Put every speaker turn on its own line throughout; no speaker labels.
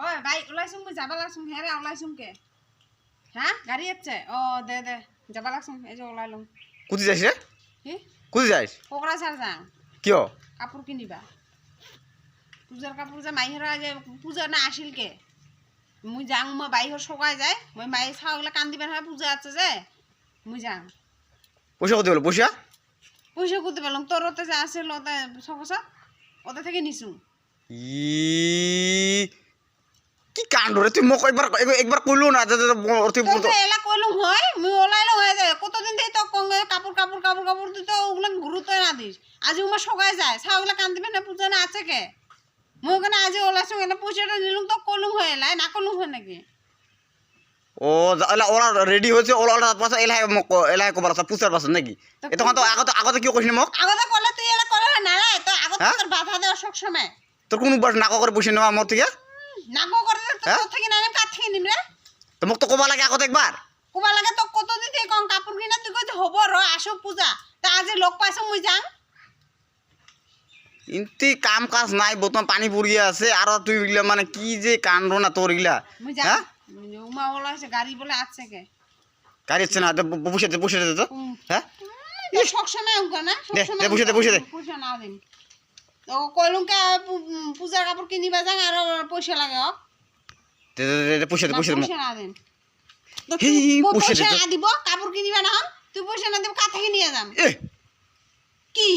ওই ভাই ওলাইছুম মই যাবা লাগছুম হেরে ওলাইছুম কে হ্যাঁ গাড়ি আছে ও দে দে যাবা লাগছুম এই যে ওলাইলুম
কুতি যাইছ রে
কি
কুতি যাইছ
কোকরাঝার যাং
কিয়
কাপড় কিনিবা পূজার কাপড় যে মাইহরা যে পূজা না আসিল কে মুই যাং মই বাইহর সকায় যায় মই মাই ছাওগলা কান দিবেন হয় পূজা আছে যে মুই যাং
পয়সা কত হলো পয়সা
পয়সা করতে পেলাম তোর ওতে যে আসিল ওতে সকসা ওতে থেকে নিছু
ই কি কাণ্ড রে তুই মোক একবার কইলো না তুই
তো এলা কইলুম হয় মুই ওলাইলো হয় যায় কতদিন দেই তো কাপড় কাপড় কাপড় কাপড় তুই তো ওগুলা গুরুত্ব না দিস আজ উমা সকায় যায় ছাওগলা কান দিবেন না পূজা না আছে কে মই কেন আজ ওলাইছুম এনে পয়সাটা নিলুম তো কলুম হয় এলাই না কলুম হয় নাকি
ও এলা ওরা রেডি হয়েছে ওলা পাশে এলাই কবার আছে পুচার পাশে নাকি তখন তো আগতে কিয় কইছিস মোক
আগতে কলে তুই এলা কলে না রে তো আগতে তোর বাধা দেওয়া সব সময়
তোর কোন বার নাক করে বসে নেওয়া আমার থেকে
নাকো করে তো থেকে না কাট থেকে নিম রে
তো মোক তো কবা লাগে আগতে একবার
কোবা লাগে তো কত দিতে কম কাপড় কিনা তুই কইতে হব র আসো পূজা তা আজ লোক পাইছো মুই যাং
ইনতি কাম কাজ নাই বর্তমান পানি পড়িয়ে আছে আর তুই ইগলা মানে কি যে কাণ্ড না তোর ইগলা
মুই যাং উমা ওলাইছে গাড়ি বলে আছে কে
গাড়ি আছে না বসে দে তো হ্যাঁ
সব সময় উনকা না সব
দে
সময়
বসে দে
পয়সা না দিন তো কইলুম কে পূজার কাপড় কিনিবা যাং আর পয়সা লাগে
দে বসে দে
পয়সা না দিন তো পয়সা না দিব কাপড় কিনিবা না তুই পয়সা না দিব কা থেকে নিয়ে যাম কি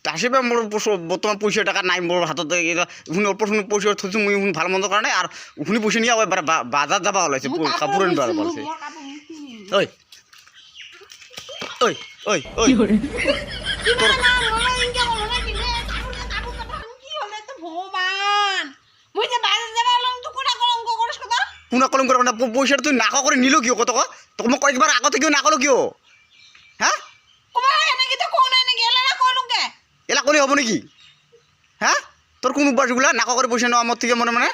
আসবে মোর বর্তমান পয়সা টাকা নাই মোর হাতত শুনি অল্প শুনি পয়সা থৈছো মুই শুনি ভালো মন্দ কারণে আর শুনি পয়সা নিয়ে আবার বাজার যাবা ওলাইছে কাপড় আনবার বলছে ওই ওই ওই ওই কোনা কলম করে পয়সাটা তুই নাকা করে নিল কিয় কত তোকে মোক কয়েকবার আগতে কেউ না করলো কিয় হ্যাঁ এলা করলে হব নাকি হ্যাঁ তোর কোন অভ্যাসগুলা নাকা করে পয়সা নেওয়া আমার থেকে মনে মনে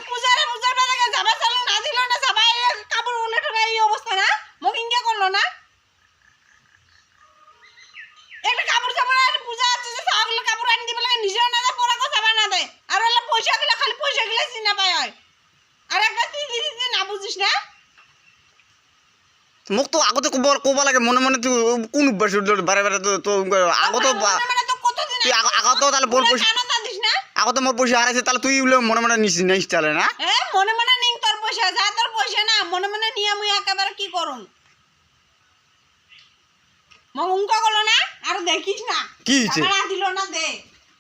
মোক তো আগতে কব লাগে মনে মনে তুই কোন অভ্যাস বারে বারে তো আগতে তুই আগতে তাহলে বল পয়সা আগতে মোর পয়সা হারাইছে তাহলে তুই মনে মনে নিস নিস তাহলে না
মনে মনে নিং তোর পয়সা যা তোর পয়সা না মনে মনে নিয়ে মুই একেবারে কি করুম মোক উনকা করলো না আর দেখিস না
কি হইছে
যাবা না দিল না দে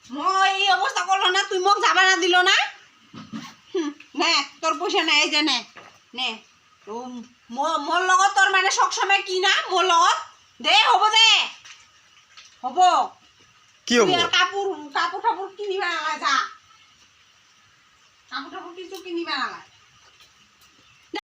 মই এই অবস্থা করলো না তুই মোক যাবা না দিল না নে তোর পয়সা না এই যে নে নে তো মোর লগত তোর মানে সব সময় কি না মোর লগত দে হব দে হব
কি হব
কাপড় কাপড় কিনিবা না যা কাপড় কিছু কিনিবা না